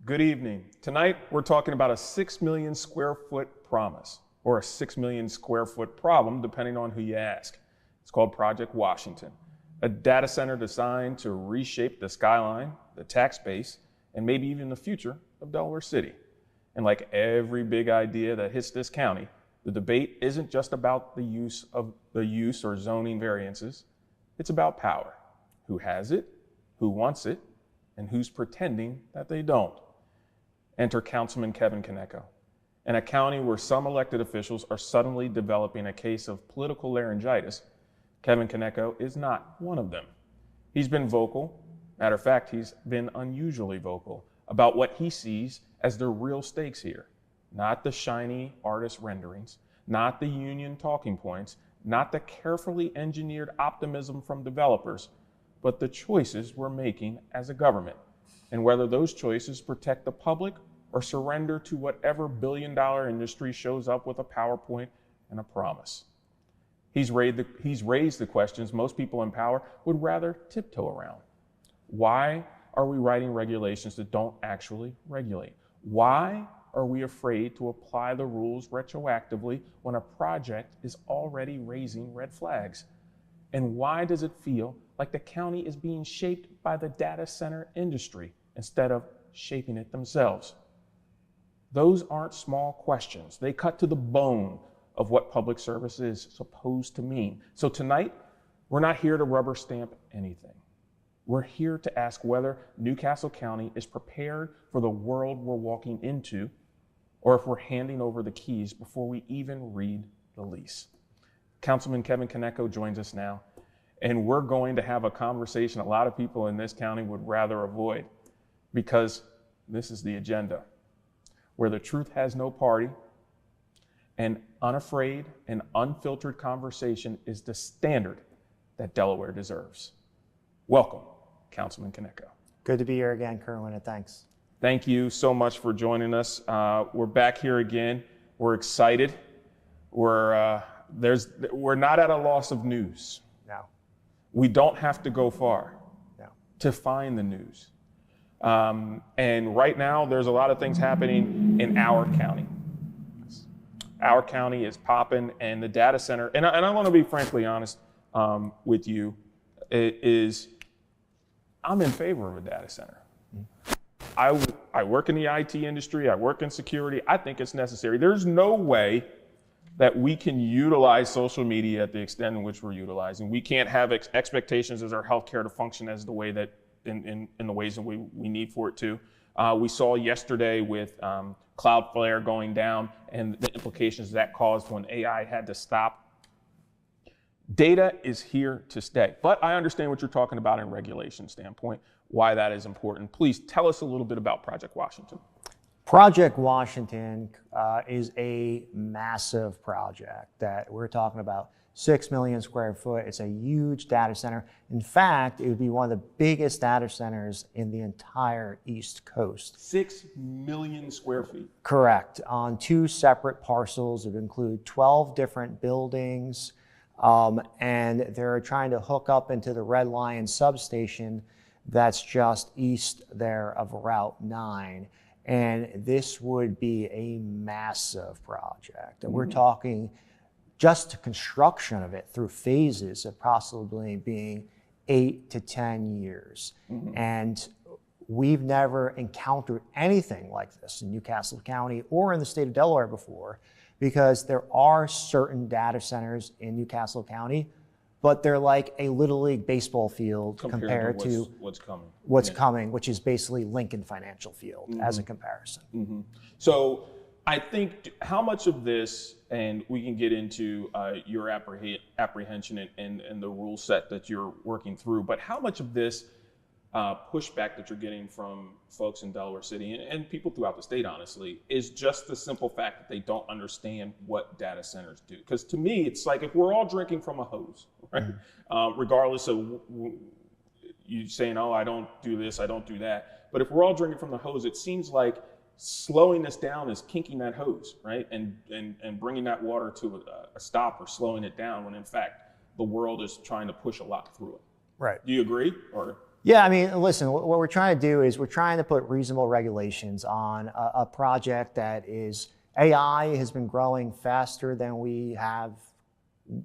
Good evening. Tonight, we're talking about a 6 million square foot promise, or a 6 million square foot problem, depending on who you ask. It's called Project Washington, a data center designed to reshape the skyline, the tax base, and maybe even the future of Delaware City. And like every big idea that hits this county, the debate isn't just about the use or zoning variances. It's about power. Who has it, who wants it, and who's pretending that they don't. Enter Councilman Kevin Caneco. In a county where some elected officials are suddenly developing a case of political laryngitis, Kevin Caneco is not one of them. He's been vocal, matter of fact, he's been unusually vocal about what he sees as the real stakes here. Not the shiny artist renderings, not the union talking points, not the carefully engineered optimism from developers, but the choices we're making as a government, and whether those choices protect the public or surrender to whatever billion-dollar industry shows up with a PowerPoint and a promise. He's raised the questions most people in power would rather tiptoe around. Why are we writing regulations that don't actually regulate? Why are we afraid to apply the rules retroactively when a project is already raising red flags? And why does it feel like the county is being shaped by the data center industry instead of shaping it themselves? Those aren't small questions. They cut to the bone of what public service is supposed to mean. So tonight, we're not here to rubber stamp anything. We're here to ask whether Newcastle County is prepared for the world we're walking into, or if we're handing over the keys before we even read the lease. Councilman Kevin Caneco joins us now, and we're going to have a conversation a lot of people in this county would rather avoid, because this is the agenda, where the truth has no party, and unafraid and unfiltered conversation is the standard that Delaware deserves. Welcome, Councilman Caneco. Good to be here again, Kerwin, and thanks. Thank you so much for joining us. We're back here again. We're excited. We're not at a loss of news. No. We don't have to go far to find the news. And right now, there's a lot of things happening in our county. Our county is popping, and the data center, and I want to be frankly honest with you, I'm in favor of a data center. I work in the IT industry, I work in security, I think it's necessary. There's no way that we can utilize social media at the extent in which we're utilizing. We can't have expectations as our healthcare to function as the way that in the ways that we need for it to. We saw yesterday with Cloudflare going down and the implications that caused when AI had to stop. Data is here to stay, but I understand what you're talking about in regulation standpoint, why that is important. Please tell us a little bit about Project Washington. Project Washington is a massive project that we're talking about. 6 million square foot. It's a huge data center. In fact, it would be one of the biggest data centers in the entire East Coast. 6 million square feet. Correct. On 2 separate parcels. It would include 12 different buildings. And they're trying to hook up into the Red Lion substation that's just east there of Route 9. And this would be a massive project. And we're talking just construction of it through phases of possibly being 8 to 10 years. And we've never encountered anything like this in Newcastle County or in the state of Delaware before, because there are certain data centers in Newcastle County, but they're like a Little League baseball field compared to what's coming, which is basically Lincoln Financial Field as a comparison. So I think how much of this, and we can get into your apprehension and the rule set that you're working through, but how much of this pushback that you're getting from folks in Delaware City and people throughout the state, honestly, is just the simple fact that they don't understand what data centers do? Because to me, it's like if we're all drinking from a hose, right? Regardless of you saying, oh, I don't do this, I don't do that. But if we're all drinking from the hose, it seems like slowing this down is kinking that hose, right? And bringing that water to a stop or slowing it down when in fact the world is trying to push a lot through it. Right. Do you agree? Or Yeah, I mean, listen, what we're trying to do is we're trying to put reasonable regulations on a project that is, AI has been growing faster than we have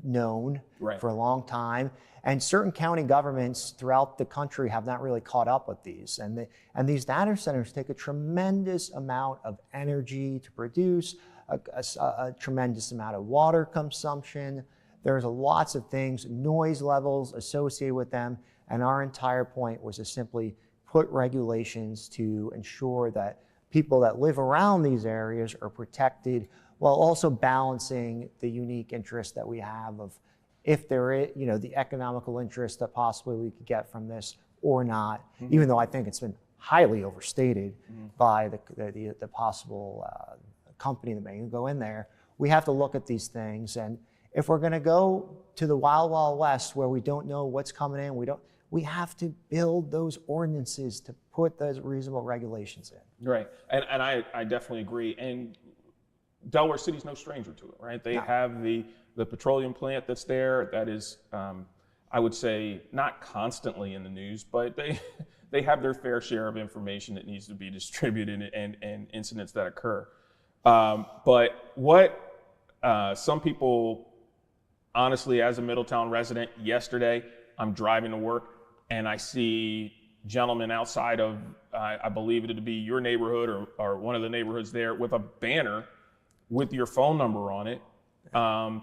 known Right. for a long time. And certain county governments throughout the country have not really caught up with these. And these data centers take a tremendous amount of energy to produce, a tremendous amount of water consumption. There's lots of things, noise levels associated with them. And our entire point was to simply put regulations to ensure that people that live around these areas are protected, while also balancing the unique interest that we have of if there is, the economical interest that possibly we could get from this or not, even though I think it's been highly overstated by the possible company that may go in there. We have to look at these things, and if we're going to go to the wild, wild west where we don't know what's coming in, we have to build those ordinances to put those reasonable regulations in. Right, and I definitely agree. And Delaware City's no stranger to it, right? They have the petroleum plant that's there that is, I would say, not constantly in the news, but they have their fair share of information that needs to be distributed and incidents that occur. But what some people, honestly, as a Middletown resident, yesterday I'm driving to work and I see gentlemen outside of, I believe it to be your neighborhood or one of the neighborhoods there, with a banner with your phone number on it,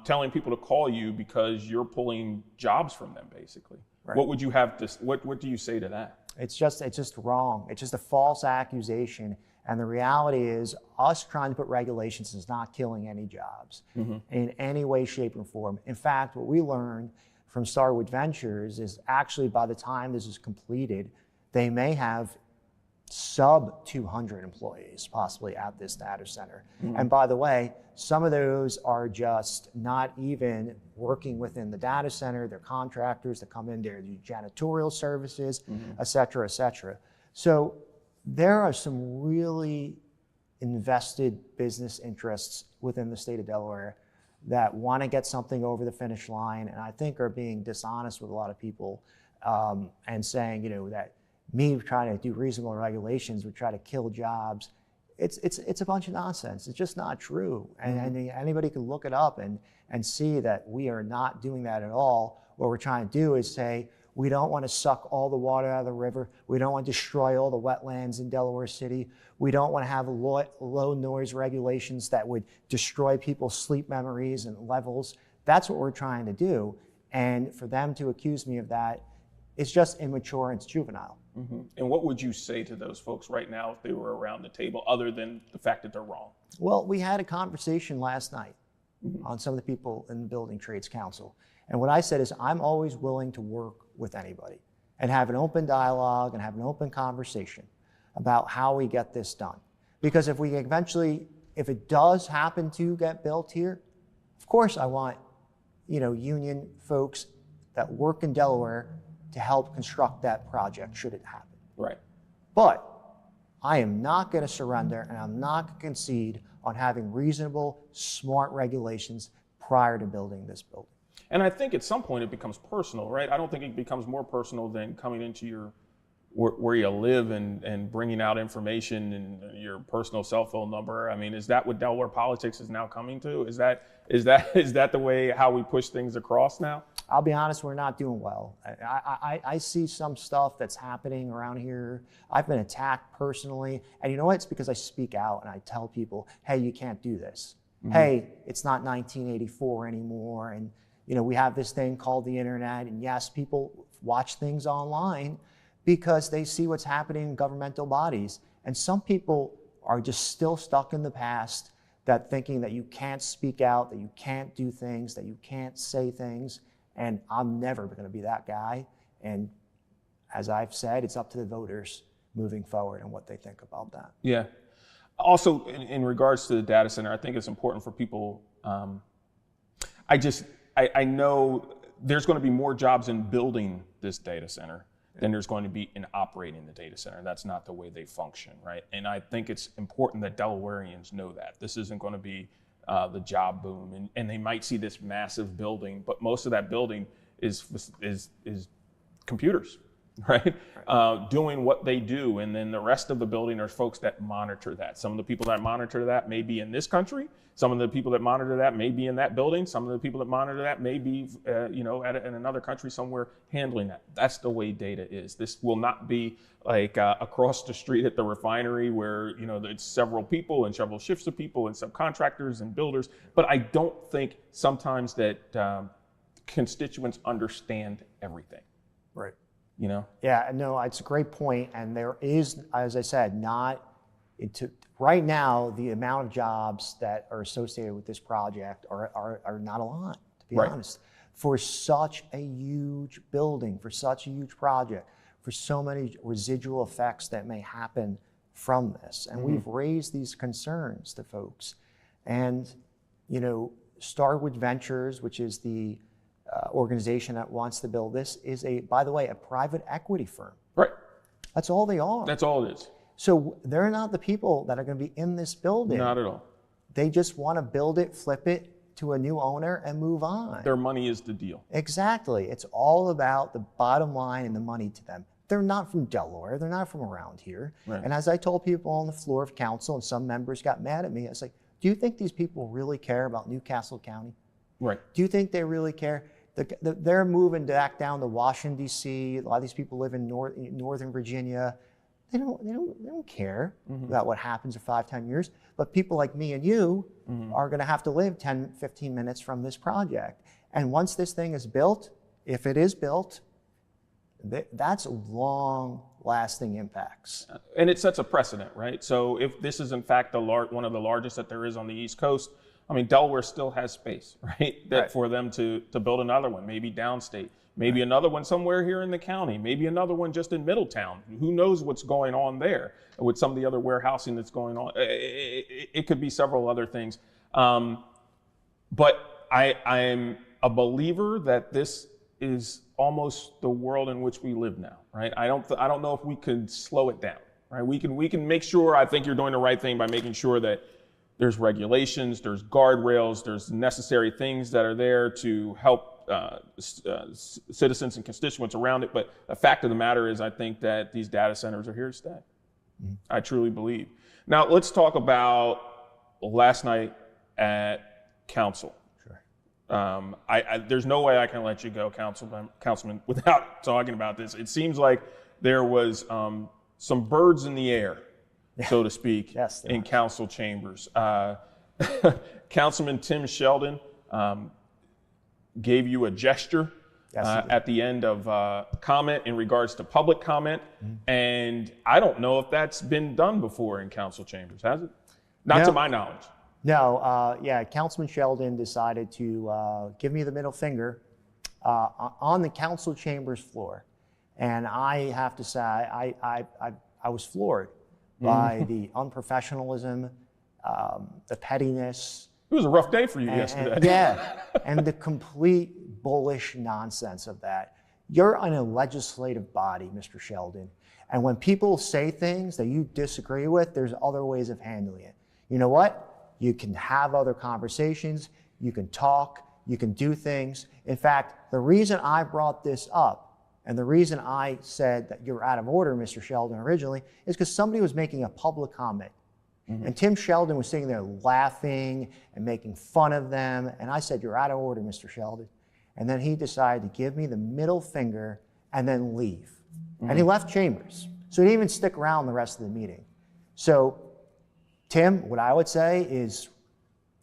telling people to call you because you're pulling jobs from them, basically. Right. What would you have to? What do you say to that? It's just wrong. It's just a false accusation. And the reality is, us trying to put regulations is not killing any jobs in any way, shape, or form. In fact, what we learned from Starwood Ventures is actually by the time this is completed, they may have sub 200 employees possibly at this data center. And by the way, some of those are just not even working within the data center. They're contractors that come in there to do janitorial services, et cetera, et cetera. So there are some really invested business interests within the state of Delaware that want to get something over the finish line, and I think are being dishonest with a lot of people and saying, that me trying to do reasonable regulations would try to kill jobs. It's a bunch of nonsense. It's just not true. And anybody can look it up and see that we are not doing that at all. What we're trying to do is say, we don't want to suck all the water out of the river. We don't want to destroy all the wetlands in Delaware City. We don't want to have low noise regulations that would destroy people's sleep memories and levels. That's what we're trying to do. And for them to accuse me of that, it's just immature and it's juvenile. And what would you say to those folks right now if they were around the table, other than the fact that they're wrong? Well, we had a conversation last night on some of the people in the Building Trades Council. And what I said is, I'm always willing to work with anybody and have an open dialogue and have an open conversation about how we get this done. Because if we eventually, if it does happen to get built here, of course I want, union folks that work in Delaware to help construct that project should it happen. Right. But I am not going to surrender, and I'm not going to concede on having reasonable, smart regulations prior to building this building. And I think at some point it becomes personal, right? I don't think it becomes more personal than coming into where you live and bringing out information and your personal cell phone number. I mean, is that what Delaware politics is now coming to? Is that the way how we push things across now? I'll be honest, we're not doing well. I see some stuff that's happening around here. I've been attacked personally. And you know what? It's because I speak out and I tell people, hey, you can't do this. Hey, it's not 1984 anymore. And we have this thing called the internet. And yes, people watch things online because they see what's happening in governmental bodies. And some people are just still stuck in the past, that thinking that you can't speak out, that you can't do things, that you can't say things. And I'm never going to be that guy. And as I've said, it's up to the voters moving forward and what they think about that. Yeah. Also, in regards to the data center, I think it's important for people. I know there's going to be more jobs in building this data center than there's going to be in operating the data center. That's not the way they function, right? And I think it's important that Delawareans know that. This isn't going to be the job boom, and they might see this massive building, but most of that building is computers. right? Doing what they do. And then the rest of the building are folks that monitor that. Some of the people that monitor that may be in this country. Some of the people that monitor that may be in that building. Some of the people that monitor that may be, in another country somewhere handling that. That's the way data is. This will not be like across the street at the refinery where, it's several people and several shifts of people and subcontractors and builders. But I don't think sometimes that constituents understand everything. Right. Yeah, no, it's a great point. And there is, as I said, right now, the amount of jobs that are associated with this project are not a lot, to be honest. For such a huge building, for such a huge project, for so many residual effects that may happen from this. And we've raised these concerns to folks. And, Starwood Ventures, which is the organization that wants to build this, is by the way, a private equity firm. Right. That's all they are. That's all it is. So they're not the people that are going to be in this building. Not at all. They just want to build it, flip it to a new owner, and move on. Their money is the deal. Exactly. It's all about the bottom line and the money to them. They're not from Delaware. They're not from around here. Right. And as I told people on the floor of council, and some members got mad at me, I was like, do you think these people really care about Newcastle County? Right. Do you think they really care? They're moving back down to Washington, D.C. A lot of these people live in Northern Virginia. They don't care about what happens in 5-10 years. But people like me and you are going to have to live 10-15 minutes from this project. And once this thing is built, if it is built, that's long-lasting impacts. And it sets a precedent, right? So if this is in fact one of the largest that there is on the East Coast, Delaware still has space, right? For them to build another one, maybe downstate, maybe another one somewhere here in the county, maybe another one just in Middletown. Who knows what's going on there with some of the other warehousing that's going on. It could be several other things. But I'm a believer that this is almost the world in which we live now, right? I don't know if we can slow it down, right? We can make sure, I think you're doing the right thing by making sure that there's regulations, there's guardrails, there's necessary things that are there to help citizens and constituents around it. But the fact of the matter is, I think that these data centers are here to stay. I truly believe. Now, let's talk about last night at council. Sure. There's no way I can let you go, Councilman, without talking about this. It seems like there was some birds in the air, so to speak, in council chambers. Councilman Tim Sheldon gave you a gesture at the end of comment in regards to public comment. And I don't know if that's been done before in council chambers, has it? Not to my knowledge. No, Councilman Sheldon decided to give me the middle finger on the council chambers floor. And I have to say, I was floored by the unprofessionalism, the pettiness. It was a rough day for you yesterday. And the complete bullish nonsense of that. You're in a legislative body, Mr. Sheldon, and when people say things that you disagree with, there's other ways of handling it. You know what? You can have other conversations, you can talk, you can do things. In fact, the reason I brought this up and the reason I said that you're out of order, Mr. Sheldon, originally, is because somebody was making a public comment. And Tim Sheldon was sitting there laughing and making fun of them. And I said, you're out of order, Mr. Sheldon. And then he decided to give me the middle finger and then leave. And he left chambers. So he didn't even stick around the rest of the meeting. So, Tim, what I would say is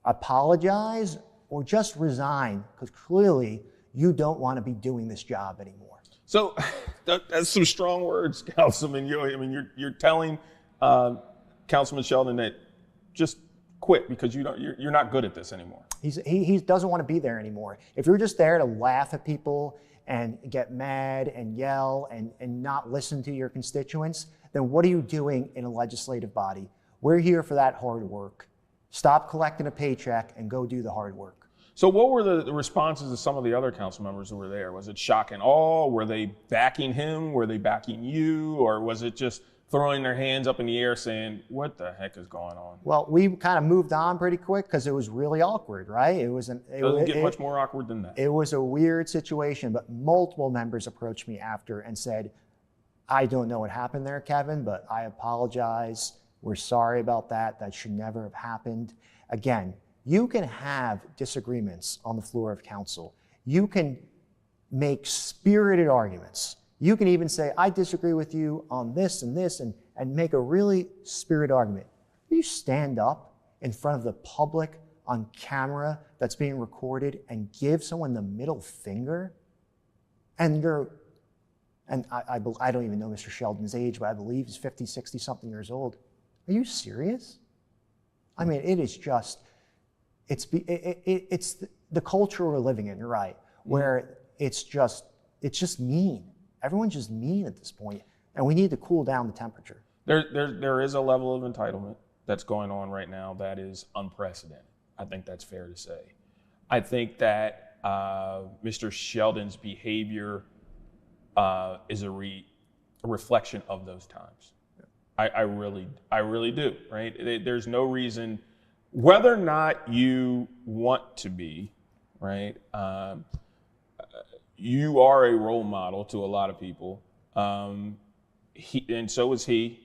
apologize or just resign, because clearly you don't want to be doing this job anymore. So that's some strong words, Councilman. You're telling Councilman Sheldon that just quit because you're not good at this anymore. He doesn't want to be there anymore. If you're just there to laugh at people and get mad and yell and not listen to your constituents, then what are you doing in a legislative body? We're here for that hard work. Stop collecting a paycheck and go do the hard work. So what were the responses of some of the other council members who were there? Was it shock and awe? Were they backing him? Were they backing you? Or was it just throwing their hands up in the air saying, what the heck is going on? Well, we kind of moved on pretty quick because it was really awkward, right? It doesn't get much more awkward than that. It was a weird situation, but multiple members approached me after and said, I don't know what happened there, Kevin, but I apologize. We're sorry about that. That should never have happened. Again, you can have disagreements on the floor of council. You can make spirited arguments. You can even say, I disagree with you on this, and make a really spirited argument. You stand up in front of the public on camera that's being recorded and give someone the middle finger, and I don't even know Mr. Sheldon's age, but I believe he's 50, 60 something years old. Are you serious? I mean, it is just, it's the culture we're living in, you're right, where it's just mean. Everyone's just mean at this point, and we need to cool down the temperature. There is a level of entitlement that's going on right now that is unprecedented. I think that's fair to say. I think that Mr. Sheldon's behavior is a reflection of those times. I really do, right? There's no reason, whether or not you want to be, right? You are a role model to a lot of people. And so is he.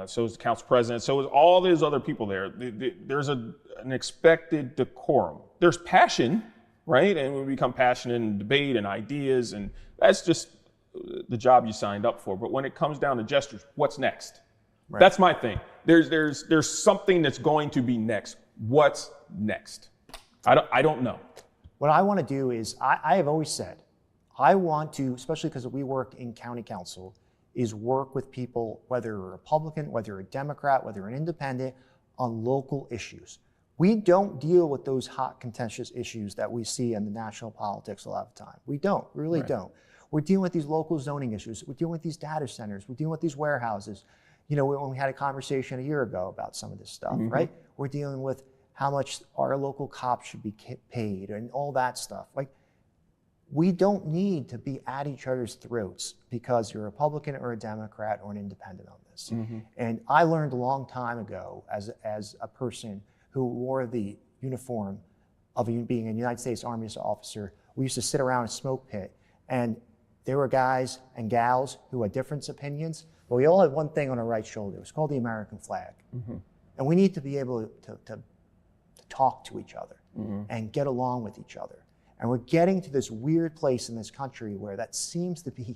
So is the council president. So is all those other people there. There's an expected decorum. There's passion, right? And we become passionate in debate and ideas, and that's just the job you signed up for. But when it comes down to gestures, what's next? Right. That's my thing. There's something that's going to be next. What's next? I don't know. What I want to do is, I have always said, I want to, especially because we work in county council, is work with people, whether you're a Republican, whether you're a Democrat, whether you're an independent, on local issues. We don't deal with those hot contentious issues that we see in the national politics a lot of the time. We don't, really don't. We're dealing with these local zoning issues. We're dealing with these data centers. We're dealing with these warehouses. You know, when we had a conversation a year ago about some of this stuff, right? We're dealing with how much our local cops should be paid and all that stuff. Like, we don't need to be at each other's throats because you're a Republican or a Democrat or an independent on this. And I learned a long time ago as a person who wore the uniform of being a United States Army officer, we used to sit around a smoke pit, and there were guys and gals who had different opinions, but we all had one thing on our right shoulder. It was called the American flag. And we need to be able to talk to each other and get along with each other. And we're getting to this weird place in this country where that seems to be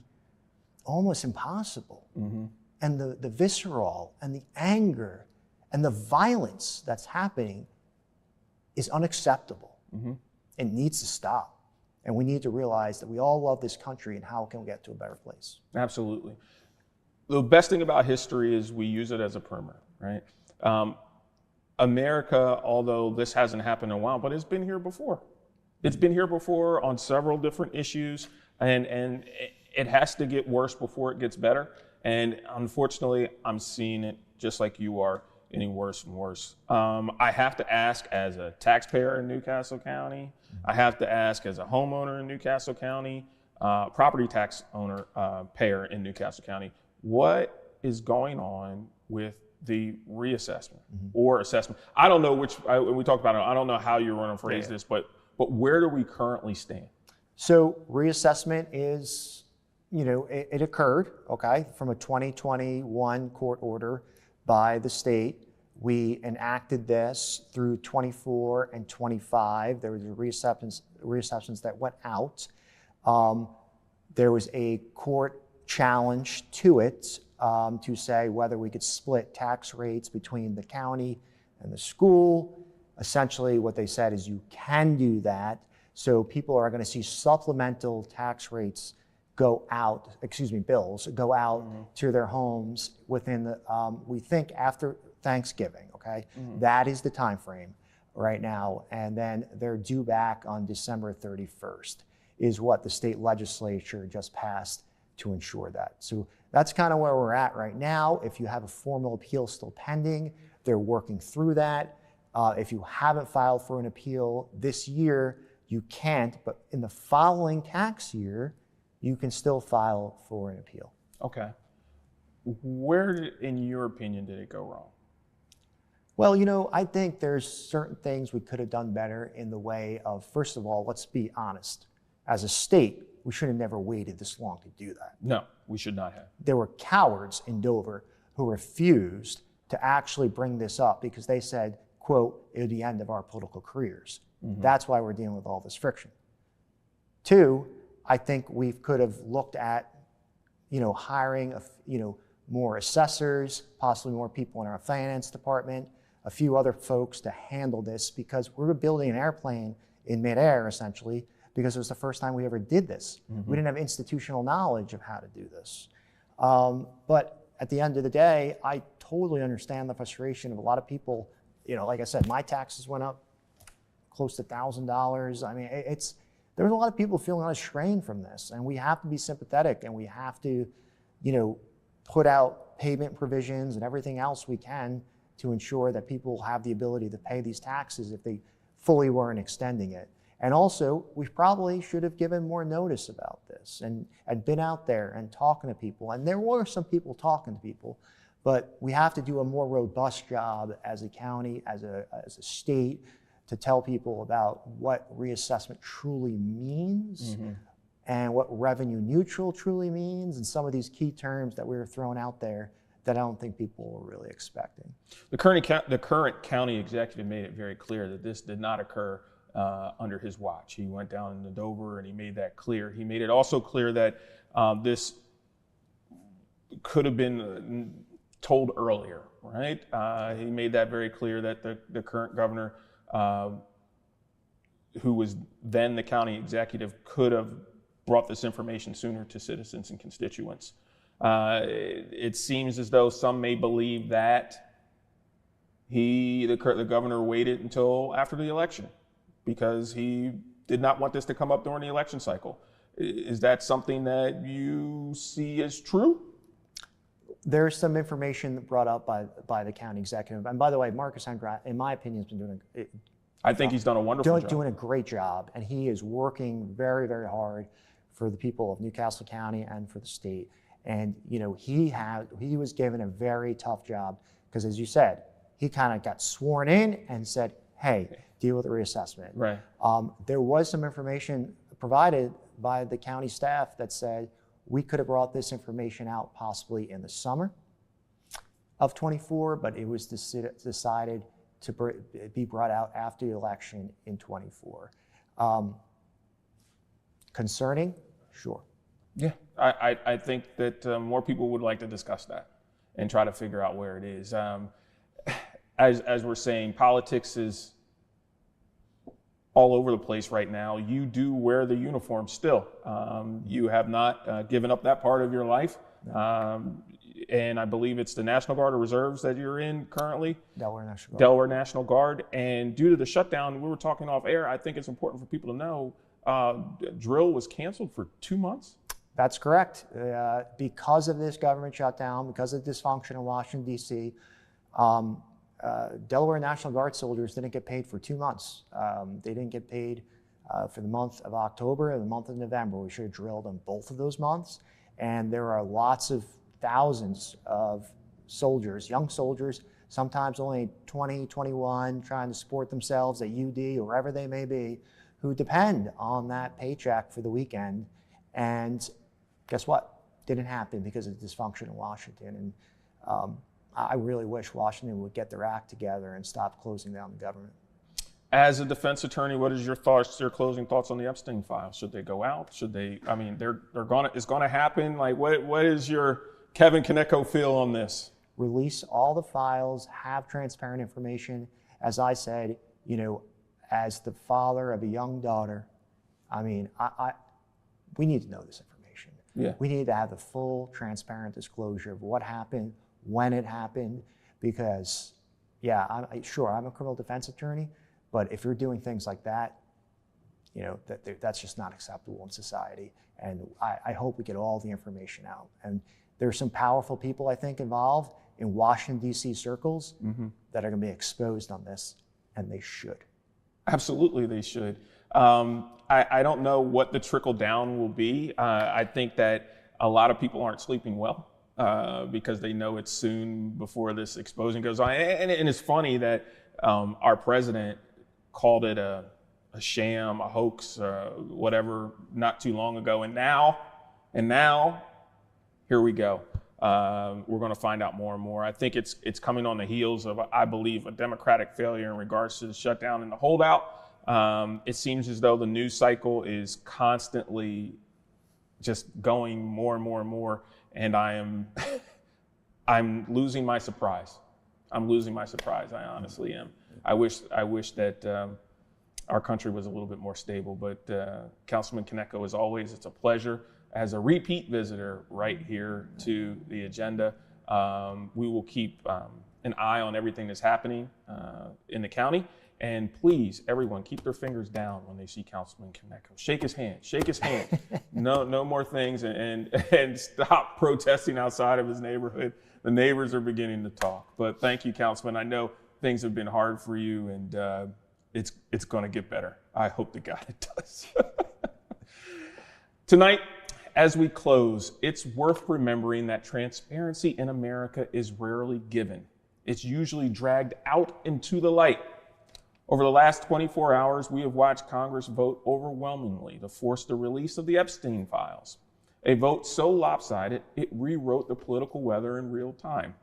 almost impossible. And the visceral and the anger and the violence that's happening is unacceptable. It needs to stop. And we need to realize that we all love this country, and how can we get to a better place? Absolutely. The best thing about history is we use it as a primer, right? America, although this hasn't happened in a while, but it's been here before. It's been here before on several different issues, and it has to get worse before it gets better. And unfortunately, I'm seeing it just like you are, getting worse and worse. I have to ask, as a taxpayer in Newcastle County, I have to ask as a homeowner in Newcastle County, property tax owner, payer in Newcastle County, what is going on with the reassessment or assessment? I don't know which, we talked about it, I don't know how you're going to phrase this, but where do we currently stand? So reassessment is, you know, it occurred, okay, from a 2021 court order by the state. We enacted this through 24 and 25. There was reassessments that went out. There was a court challenge to it to say whether we could split tax rates between the county and the school. Essentially, what they said is you can do that. So people are going to see supplemental tax rates go out, bills go out to their homes within the, we think after Thanksgiving, okay? That is the time frame right now. And then they're due back on December 31st is what the state legislature just passed to ensure that. So that's kind of where we're at right now. If you have a formal appeal still pending, they're working through that. If you haven't filed for an appeal this year, you can't, but in the following tax year, you can still file for an appeal. Okay. Where, in your opinion, did it go wrong? Well, you know, I think there's certain things we could have done better in the way of, first of all, let's be honest. As a state, we should have never waited this long to do that. No, we should not have. There were cowards in Dover who refused to actually bring this up because they said, quote, it would be the end of our political careers. That's why we're dealing with all this friction. Two, I think we could have looked at, hiring, more assessors, possibly more people in our finance department, a few other folks to handle this, because we're building an airplane in midair, essentially, because it was the first time we ever did this. We didn't have institutional knowledge of how to do this. But at the end of the day, I totally understand the frustration of a lot of people. Like I said, my taxes went up close to $1,000. I mean, there's a lot of people feeling a lot of strain from this, and we have to be sympathetic, and we have to, put out payment provisions and everything else we can to ensure that people have the ability to pay these taxes if they fully weren't extending it. And also, we probably should have given more notice about this and been out there and talking to people. And there were some people talking to people, but we have to do a more robust job as a county, as a state, to tell people about what reassessment truly means and what revenue neutral truly means, and some of these key terms that we were throwing out there that I don't think people were really expecting. The current county executive made it very clear that this did not occur under his watch. He went down into Dover and he made that clear. He made it also clear that this could have been told earlier, right? He made that very clear that the current governor, who was then the county executive, could have brought this information sooner to citizens and constituents. It seems as though some may believe that the governor waited until after the election because he did not want this to come up during the election cycle. Is that something that you see as true? There's some information brought up by the county executive. And by the way, Marcus Hendra, in my opinion, has been doing I think he's done a wonderful job. Doing a great job. And he is working very, very hard for the people of Newcastle County and for the state. And he was given a very tough job because, as you said, he kind of got sworn in and said, hey, deal with the reassessment. Right. There was some information provided by the county staff that said we could have brought this information out possibly in the summer of 24, but it was decided to be brought out after the election in 24. Concerning? Sure. Yeah, I think that more people would like to discuss that and try to figure out where it is. As we're saying, politics is all over the place right now. You do wear the uniform still. You have not given up that part of your life. And I believe it's the National Guard or Reserves that you're in currently. Delaware National Guard. Delaware National Guard. And due to the shutdown, we were talking off air, I think it's important for people to know, drill was canceled for 2 months. That's correct. Because of this government shutdown, because of dysfunction in Washington, D.C., Delaware National Guard soldiers didn't get paid for 2 months. They didn't get paid for the month of October and the month of November. We should have drilled in both of those months. And there are lots of thousands of soldiers, young soldiers, sometimes only 20, 21, trying to support themselves at UD or wherever they may be, who depend on that paycheck for the weekend. And guess what? Didn't happen because of dysfunction in Washington. And I really wish Washington would get their act together and stop closing down the government. As a defense attorney, what is your closing thoughts on the Epstein files? Should they go out? Should they? I mean, it's going to happen. Like, what is your Kevin Caneco feel on this? Release all the files. Have transparent information. As I said, as the father of a young daughter, I mean, we need to know this information. Yeah. We need to have the full, transparent disclosure of what happened, when it happened, because, yeah, I'm a criminal defense attorney, but if you're doing things like that, that's just not acceptable in society. And I hope we get all the information out. And there's some powerful people, I think, involved in Washington, D.C. circles that are going to be exposed on this, and they should. Absolutely, they should. I don't know what the trickle down will be. I think that a lot of people aren't sleeping well because they know it's soon before this exposing goes on. And it's funny that our president called it sham, a hoax, whatever, not too long ago. And now, here we go. We're going to find out more and more. I think it's coming on the heels of, I believe, a Democratic failure in regards to the shutdown and the holdout. It seems as though the news cycle is constantly just going more and more and more, and I'm losing my surprise. I honestly am. I wish that our country was a little bit more stable, but Councilman Caneco, as always, it's a pleasure. As a repeat visitor right here to the agenda, we will keep an eye on everything that's happening in the county. And please, everyone, keep their fingers down when they see Councilman Caneco. Shake his hand. No more things, and stop protesting outside of his neighborhood. The neighbors are beginning to talk. But thank you, Councilman. I know things have been hard for you, and it's going to get better. I hope to God it does. Tonight, as we close, it's worth remembering that transparency in America is rarely given. It's usually dragged out into the light. Over the last 24 hours, we have watched Congress vote overwhelmingly to force the release of the Epstein files. A vote so lopsided, it rewrote the political weather in real time.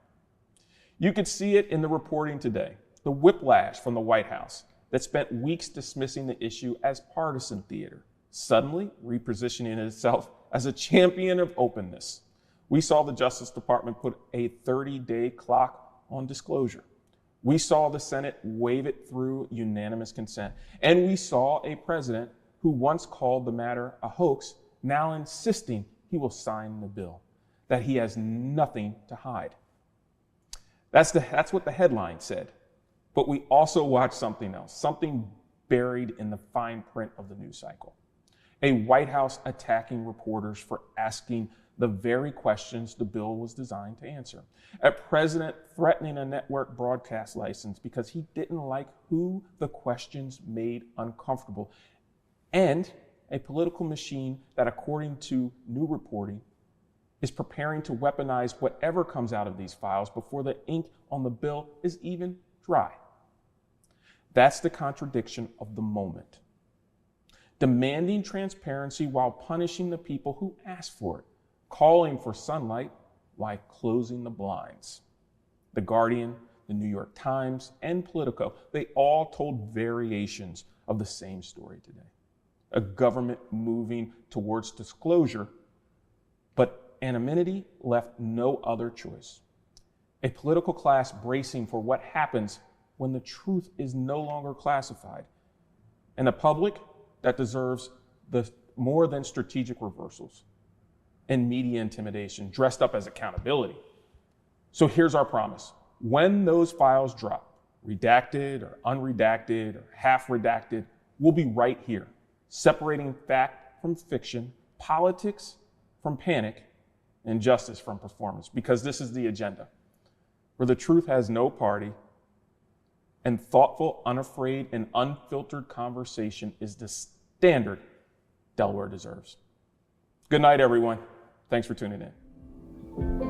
You could see it in the reporting today, the whiplash from the White House that spent weeks dismissing the issue as partisan theater, suddenly repositioning itself as a champion of openness. We saw the Justice Department put a 30-day clock on disclosure. We saw the Senate wave it through unanimous consent. And we saw a president who once called the matter a hoax, now insisting he will sign the bill, that he has nothing to hide. That's what the headline said. But we also watched something else, something buried in the fine print of the news cycle. A White House attacking reporters for asking the very questions the bill was designed to answer. A president threatening a network broadcast license because he didn't like who the questions made uncomfortable. And a political machine that, according to new reporting, is preparing to weaponize whatever comes out of these files before the ink on the bill is even dry. That's the contradiction of the moment. Demanding transparency while punishing the people who asked for it, calling for sunlight while closing the blinds. The Guardian, the New York Times, and Politico, they all told variations of the same story today. A government moving towards disclosure, but anonymity left no other choice. A political class bracing for what happens when the truth is no longer classified. And a public that deserves the more than strategic reversals and media intimidation dressed up as accountability. So here's our promise. When those files drop, redacted or unredacted or half redacted, we'll be right here, separating fact from fiction, politics from panic, and justice from performance, because this is the agenda, where the truth has no party, and thoughtful, unafraid, and unfiltered conversation is the standard Delaware deserves. Good night, everyone. Thanks for tuning in.